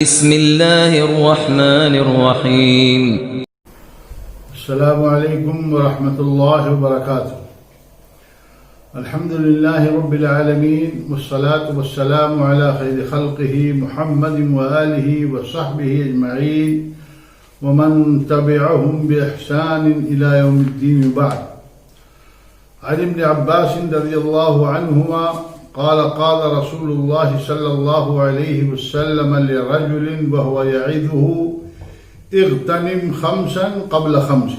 بسم الله الرحمن الرحيم. السلام عليكم ورحمة الله وبركاته. الحمد لله رب العالمين والصلاة والسلام على خير خلقه محمد وآله وصحبه أجمعين ومن تبعهم بإحسان إلى يوم الدين وبعد. عن ابن عباس رضي الله عنهما قال رسول الله صلى الله عليه وسلم لرجل وهو يعظه اغتنم خمسا قبل خمس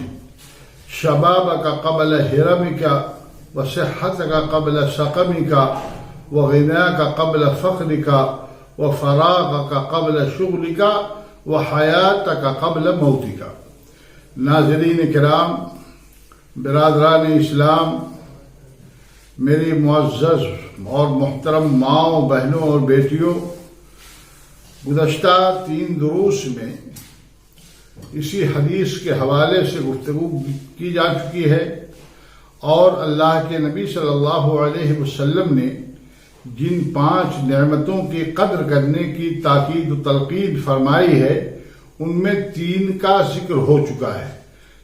شبابك قبل هرمك وصحتك قبل سقمك وغناك قبل فقرك وفراغك قبل شغلك وحياتك قبل موتك. ناظرین کرام، برادران اسلام، میری معزز اور محترم ماؤں، بہنوں اور بیٹیوں، گزشتہ 3 دروس میں اسی حدیث کے حوالے سے گفتگو کی جا چکی ہے اور اللہ کے نبی صلی اللہ علیہ وسلم نے جن 5 نعمتوں کی قدر کرنے کی تاکید و تلقین فرمائی ہے ان میں 3 کا ذکر ہو چکا ہے.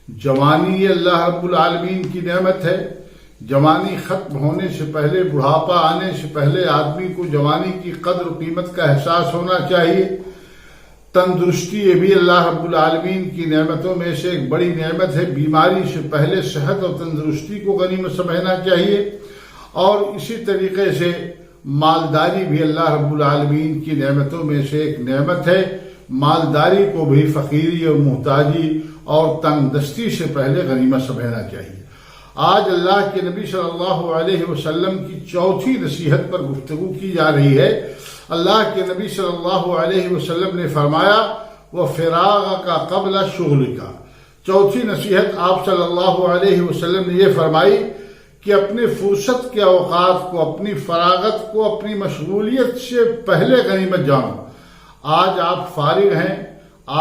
جوانی یہ اللہ رب العالمین کی نعمت ہے. جوانی ختم ہونے سے پہلے، بڑھاپا آنے سے پہلے آدمی کو جوانی کی قدر و قیمت کا احساس ہونا چاہیے. تندرستی یہ بھی اللہ رب العالمین کی نعمتوں میں سے ایک بڑی نعمت ہے. بیماری سے پہلے صحت اور تندرستی کو غنیمت سمجھنا چاہیے. اور اسی طریقے سے مالداری بھی اللہ رب العالمین کی نعمتوں میں سے ایک نعمت ہے. مالداری کو بھی فقیری اور محتاجی اور تنگ دستی سے پہلے غنیمت سمجھنا چاہیے. آج اللہ کے نبی صلی اللہ علیہ وسلم کی 4تھی نصیحت پر گفتگو کی جا رہی ہے. اللہ کے نبی صلی اللہ علیہ وسلم نے فرمایا وَفِرَاغَكَ قَبْلَ شُغْلِكَ. 4تھی نصیحت آپ صلی اللہ علیہ وسلم نے یہ فرمائی کہ اپنے فرصت کے اوقات کو، اپنی فراغت کو اپنی مشغولیت سے پہلے غنیمت جانو. آج آپ فارغ ہیں،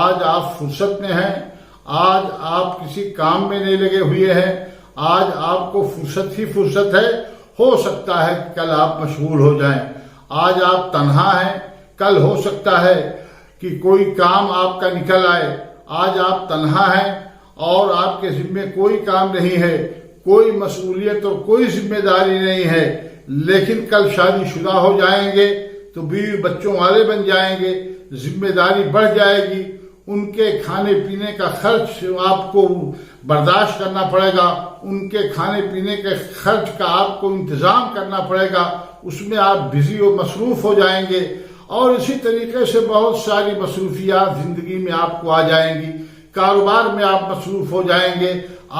آج آپ فرصت میں ہیں، آج آپ کسی کام میں نہیں لگے ہوئے ہیں، آج آپ کو فرصت ہی فرصت ہے. ہو سکتا ہے کہ کل آپ مشغول ہو جائیں. آج آپ تنہا ہیں، کل ہو سکتا ہے کہ کوئی کام آپ کا نکل آئے. آج آپ تنہا ہیں اور آپ کے ذمے کوئی کام نہیں ہے، کوئی مسئولیت اور کوئی ذمہ داری نہیں ہے. لیکن کل شادی شدہ ہو جائیں گے تو بیوی بچوں والے بن جائیں گے، ذمہ داری بڑھ جائے گی. ان کے کھانے پینے کا خرچ آپ کو برداشت کرنا پڑے گا، ان کے کھانے پینے کے خرچ کا آپ کو انتظام کرنا پڑے گا. اس میں آپ بزی و مصروف ہو جائیں گے. اور اسی طریقے سے بہت ساری مصروفیات زندگی میں آپ کو آ جائیں گی. کاروبار میں آپ مصروف ہو جائیں گے،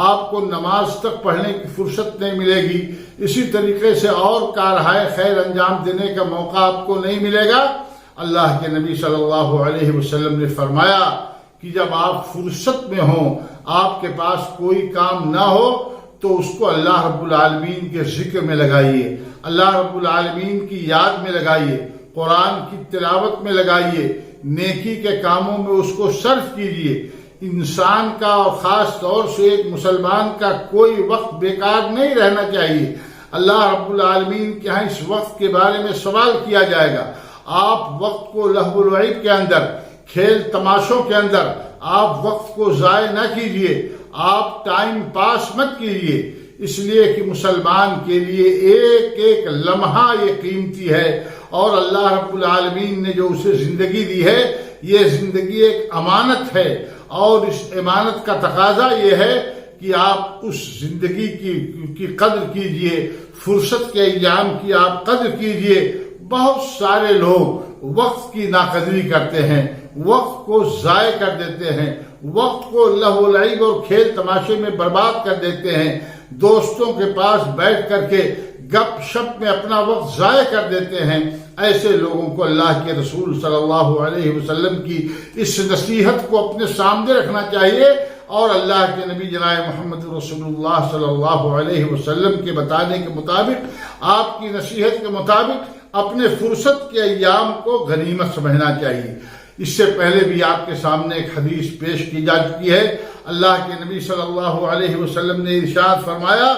آپ کو نماز تک پڑھنے کی فرصت نہیں ملے گی. اسی طریقے سے اور کارہائے خیر انجام دینے کا موقع آپ کو نہیں ملے گا. اللہ کے نبی صلی اللہ علیہ وسلم نے فرمایا کہ جب آپ فرصت میں ہوں، آپ کے پاس کوئی کام نہ ہو تو اس کو اللہ رب العالمین کے ذکر میں لگائیے، اللہ رب العالمین کی یاد میں لگائیے، قرآن کی تلاوت میں لگائیے، نیکی کے کاموں میں اس کو صرف کیجیے. انسان کا اور خاص طور سے ایک مسلمان کا کوئی وقت بیکار نہیں رہنا چاہیے. اللہ رب العالمین کے ہاں اس وقت کے بارے میں سوال کیا جائے گا. آپ وقت کو لہو و لعب کے اندر، کھیل تماشوں کے اندر آپ وقت کو ضائع نہ کیجیے. آپ ٹائم پاس مت کیجیے، اس لیے کہ مسلمان کے لیے ایک ایک لمحہ یہ قیمتی ہے. اور اللہ رب العالمین نے جو اسے زندگی دی ہے، یہ زندگی ایک امانت ہے. اور اس امانت کا تقاضا یہ ہے کہ آپ اس زندگی کی قدر کیجیے، فرصت کے ایام کی آپ قدر کیجیے. بہت سارے لوگ وقت کی ناقدری کرتے ہیں، وقت کو ضائع کر دیتے ہیں، وقت کو لہو و لعب اور کھیل تماشے میں برباد کر دیتے ہیں. دوستوں کے پاس بیٹھ کر کے گپ شپ میں اپنا وقت ضائع کر دیتے ہیں. ایسے لوگوں کو اللہ کے رسول صلی اللہ علیہ وسلم کی اس نصیحت کو اپنے سامنے رکھنا چاہیے اور اللہ کے نبی جناب محمد رسول اللہ صلی اللہ علیہ وسلم کے بتانے کے مطابق، آپ کی نصیحت کے مطابق اپنے فرصت کے ایام کو غنیمت سمجھنا چاہیے. اس سے پہلے بھی آپ کے سامنے ایک حدیث پیش کی جا چکی ہے. اللہ کے نبی صلی اللہ علیہ وسلم نے ارشاد فرمایا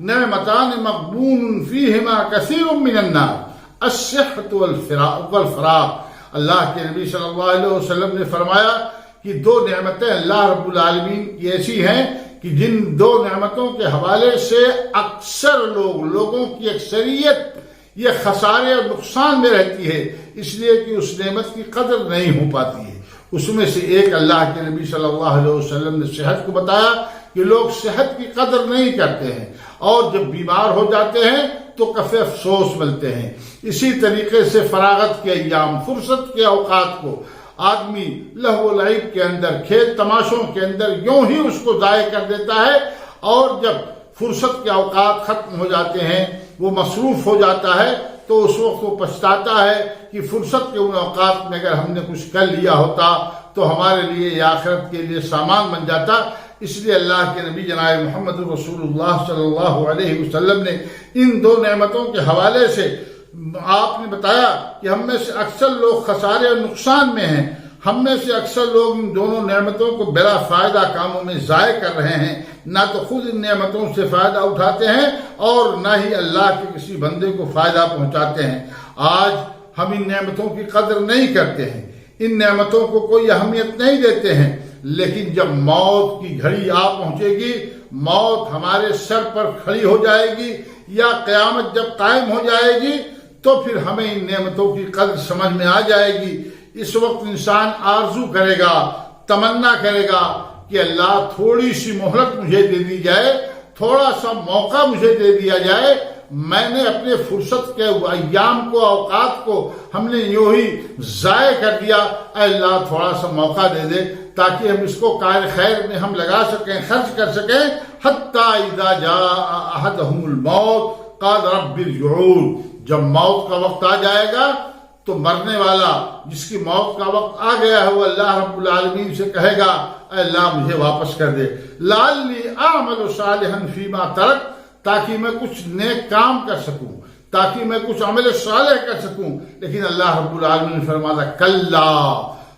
نعمتان مغبون فیہما کثیر من الناس الصحت والفراغ. اللہ کے نبی صلی اللہ علیہ وسلم نے فرمایا کہ دو نعمتیں اللہ رب العالمین کی ایسی ہیں کہ جن دو نعمتوں کے حوالے سے اکثر لوگوں کی اکثریت یہ خسارے اور نقصان میں رہتی ہے، اس لیے کہ اس نعمت کی قدر نہیں ہو پاتی ہے۔ اس میں سے ایک اللہ کے نبی صلی اللہ علیہ وسلم نے صحت کو بتایا کہ لوگ صحت کی قدر نہیں کرتے ہیں اور جب بیمار ہو جاتے ہیں تو کفِ افسوس ملتے ہیں۔ اسی طریقے سے فراغت کے ایام، فرصت کے اوقات کو آدمی لہو و لعب کے اندر، کھیل تماشوں کے اندر یوں ہی اس کو ضائع کر دیتا ہے، اور جب فرصت کے اوقات ختم ہو جاتے ہیں، وہ مصروف ہو جاتا ہے، تو اس وقت وہ پچھتاتا ہے کہ فرصت کے ان اوقات میں اگر ہم نے کچھ کر لیا ہوتا تو ہمارے لیے یا آخرت کے لیے سامان بن جاتا۔ اس لیے اللہ کے نبی جناب محمد رسول اللہ صلی اللہ علیہ وسلم نے ان دو نعمتوں کے حوالے سے آپ نے بتایا کہ ہم میں سے اکثر لوگ خسارے اور نقصان میں ہیں، ہم میں سے اکثر لوگ ان دونوں نعمتوں کو بلا فائدہ کاموں میں ضائع کر رہے ہیں، نہ تو خود ان نعمتوں سے فائدہ اٹھاتے ہیں اور نہ ہی اللہ کے کسی بندے کو فائدہ پہنچاتے ہیں۔ آج ہم ان نعمتوں کی قدر نہیں کرتے ہیں، ان نعمتوں کو کوئی اہمیت نہیں دیتے ہیں، لیکن جب موت کی گھڑی آ پہنچے گی، موت ہمارے سر پر کھڑی ہو جائے گی یا قیامت جب قائم ہو جائے گی تو پھر ہمیں ان نعمتوں کی قدر سمجھ میں آ جائے گی۔ اس وقت انسان آرزو کرے گا، تمنا کرے گا کہ اللہ تھوڑی سی مہلت مجھے دے دی جائے، تھوڑا سا موقع مجھے دے دیا جائے، میں نے اپنے فرصت کے ایام کو، اوقات کو ہم نے یوں ہی ضائع کر دیا، اے اللہ تھوڑا سا موقع دے دے تاکہ ہم اس کو کار خیر میں ہم لگا سکیں، خرچ کر سکیں۔ حتی اذا جاء احدهم الموت قال رب ارجعون، جب موت کا وقت آ جائے گا تو مرنے والا جس کی موت کا وقت آ گیا ہے وہ اللہ رب العالمین سے کہے گا اے اللہ مجھے واپس کر دے، لعلی اعمل صالحا فیما ترک، تاکہ میں کچھ نیک کام کر سکوں، تاکہ میں کچھ عمل صالح کر سکوں۔ لیکن اللہ رب العالمین نے فرمایا کلا،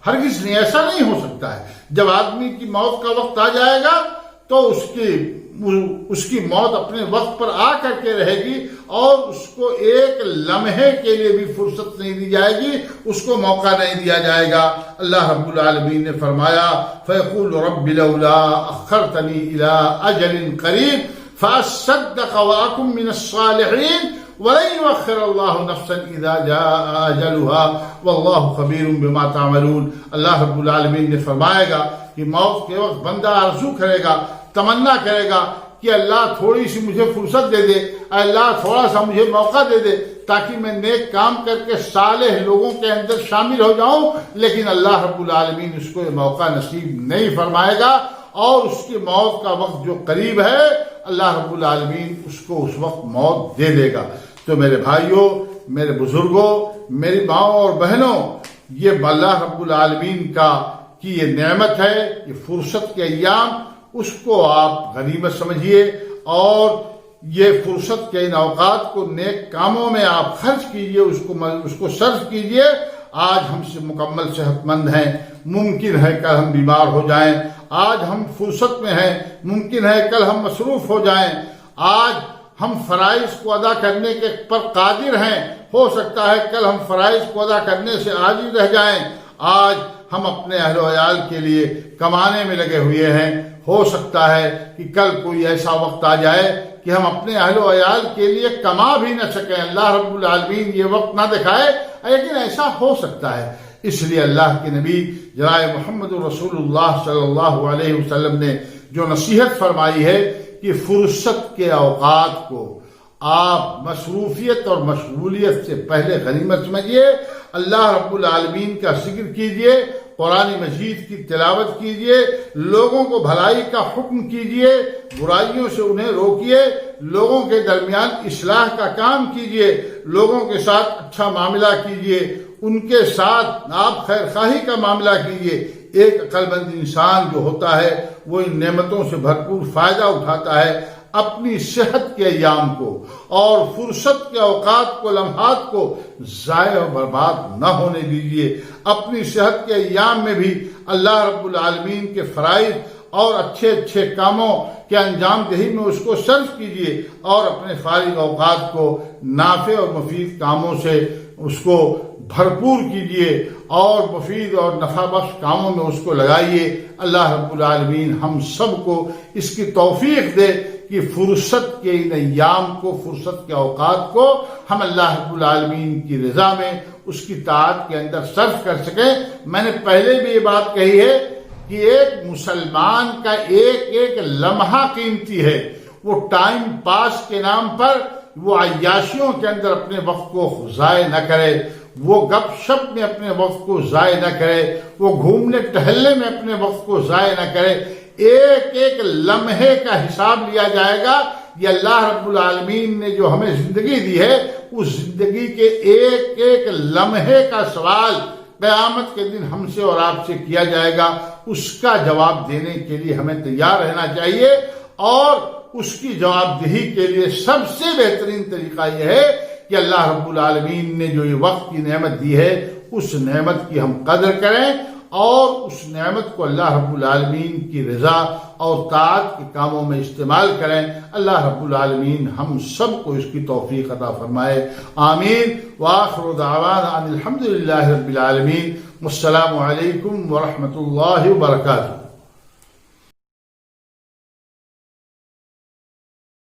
ہرگز نہیں، ایسا نہیں ہو سکتا ہے۔ جب آدمی کی موت کا وقت آ جائے گا تو اس کی موت اپنے وقت پر آ کر کے رہے گی اور اس کو ایک لمحے کے لیے بھی فرصت نہیں دی جائے گی، اس کو موقع نہیں دیا جائے گا۔ اللہ رب العالمین نے فرمایا فَيَقُولُ رَبِّ لَوْلَا أَخَّرْتَنِي إِلَىٰ أَجَلٍ قَرِيبٍ فَأَصَّدَّقَ وَأَكُن مِّنَ الصَّالِحِينَ وَلَن يُؤَخِّرَ اللَّهُ نَفْسًا إِذَا جَاءَ أَجَلُهَا وَاللَّهُ خَبِيرٌ بِمَا تَعْمَلُونَ۔ اللہ رب العالمین نے فرمائے گا کہ موت کے وقت بندہ آرزو کرے گا، تمنا کرے گا کہ اللہ تھوڑی سی مجھے فرصت دے دے، اللہ تھوڑا سا مجھے موقع دے دے تاکہ میں نیک کام کر کے صالح لوگوں کے اندر شامل ہو جاؤں، لیکن اللہ رب العالمین اس کو یہ موقع نصیب نہیں فرمائے گا، اور اس کی موت کا وقت جو قریب ہے اللہ رب العالمین اس کو اس وقت موت دے دے گا۔ تو میرے بھائیوں، میرے بزرگوں، میری ماؤں اور بہنوں، یہ اللہ رب العالمین کی یہ نعمت ہے، یہ فرصت کے ایام، اس کو آپ غنیمت سمجھیے اور یہ فرصت کے ان اوقات کو نیک کاموں میں آپ خرچ کیجیے، اس کو صرف کیجیے۔ آج ہم سے مکمل صحت مند ہیں، ممکن ہے کل ہم بیمار ہو جائیں، آج ہم فرصت میں ہیں، ممکن ہے کل ہم مصروف ہو جائیں، آج ہم فرائض کو ادا کرنے کے پر قادر ہیں، ہو سکتا ہے کل ہم فرائض کو ادا کرنے سے عاجز رہ جائیں، آج ہم اپنے اہل و عیال کے لیے کمانے میں لگے ہوئے ہیں، ہو سکتا ہے کہ کل کوئی ایسا وقت آ جائے کہ ہم اپنے اہل و عیال کے لیے کما بھی نہ سکیں، اللہ رب العالمین یہ وقت نہ دکھائے، لیکن ایسا ہو سکتا ہے۔ اس لیے اللہ کے نبی جناب محمد رسول اللہ صلی اللہ علیہ وسلم نے جو نصیحت فرمائی ہے کہ فرصت کے اوقات کو آپ مصروفیت اور مشغولیت سے پہلے غنیمت سمجھیے، اللہ رب العالمین کا ذکر کیجیے، قرآن مجید کی تلاوت کیجیے، لوگوں کو بھلائی کا حکم کیجیے، برائیوں سے انہیں روکیے، لوگوں کے درمیان اصلاح کا کام کیجیے، لوگوں کے ساتھ اچھا معاملہ کیجیے، ان کے ساتھ آپ خیر خواہی کا معاملہ کیجیے۔ ایک عقل مند انسان جو ہوتا ہے وہ ان نعمتوں سے بھرپور فائدہ اٹھاتا ہے۔ اپنی صحت کے ایام کو اور فرصت کے اوقات کو، لمحات کو ضائع و برباد نہ ہونے دیجیے۔ اپنی صحت کے ایام میں بھی اللہ رب العالمین کے فرائض اور اچھے اچھے کاموں کے انجام دہی میں اس کو صرف کیجیے، اور اپنے فارغ اوقات کو نافع اور مفید کاموں سے اس کو بھرپور کیجیے اور مفید اور نفع بخش کاموں میں اس کو لگائیے۔ اللہ رب العالمین ہم سب کو اس کی توفیق دے کہ فرصت کے ان ایام کو، فرصت کے اوقات کو ہم اللہ رب العالمین کی رضا میں، اس کی طاعت کے اندر صرف کر سکیں۔ میں نے پہلے بھی یہ بات کہی ہے کہ ایک مسلمان کا ایک ایک لمحہ قیمتی ہے، وہ ٹائم پاس کے نام پر وہ عیاشیوں کے اندر اپنے وقت کو ضائع نہ کرے، وہ گپ شپ میں اپنے وقت کو ضائع نہ کرے، وہ گھومنے ٹہلنے میں اپنے وقت کو ضائع نہ کرے۔ ایک ایک لمحے کا حساب لیا جائے گا۔ یہ اللہ رب العالمین نے جو ہمیں زندگی دی ہے، اس زندگی کے ایک ایک لمحے کا سوال قیامت کے دن ہم سے اور آپ سے کیا جائے گا۔ اس کا جواب دینے کے لیے ہمیں تیار رہنا چاہیے، اور اس کی جواب دہی کے لیے سب سے بہترین طریقہ یہ ہے کہ اللہ رب العالمین نے جو یہ وقت کی نعمت دی ہے، اس نعمت کی ہم قدر کریں اور اس نعمت کو اللہ رب العالمین کی رضا اور طاعت کے کاموں میں استعمال کریں۔ اللہ رب العالمین ہم سب کو اس کی توفیق عطا فرمائے، آمین۔ وآخر دعوانا ان الحمد للہ رب العالمین۔ والسلام علیکم ورحمۃ اللہ وبرکاتہ۔